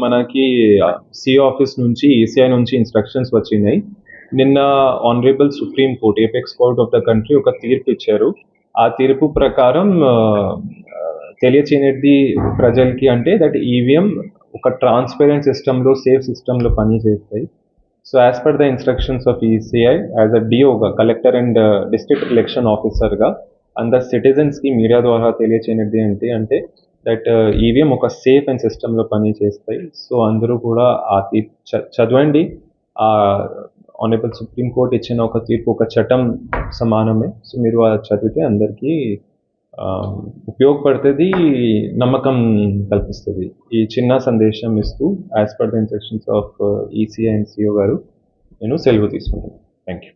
మనకి CO office నుంచి ECI నుంచి ఇన్స్ట్రక్షన్స్ వచ్చినాయి. నిన్న honourable supreme court apex court of the country ఒక తీర్పు ఇచ్చారు. ఆ తీర్పు ప్రకారం తెలియచేయనిది ప్రజలకి అంటే దట్ ఈవీఎం ఒక ట్రాన్స్పరెంట్ సిస్టంలో సేఫ్ సిస్టంలో పనిచేస్తాయి. So as per the instructions of ECI as a డిఓగా కలెక్టర్ అండ్ డిస్ట్రిక్ట్ ఎలక్షన్ ఆఫీసర్గా అందరు సిటిజన్స్కి మీడియా ద్వారా తెలియచేయనిది ఏంటి అంటే దట్ ఈవీఎం ఒక సేఫ్ అండ్ సిస్టంలో పని చేస్తాయి. సో అందరూ కూడా ఆ తీర్పు చదవండి. ఆ ఆనరబుల్ సుప్రీం కోర్ట్ ఇచ్చిన ఒక తీర్పు ఒక చట్టం సమానమే. సో మీరు అది చదివితే అందరికీ ఉపయోగపడుతుంది, నమ్మకం కల్పిస్తుంది. ఈ చిన్న సందేశం ఇస్తూ as per the instructions of ECI and CO గారు నేను సెలవు తీసుకుంటాను. Thank you.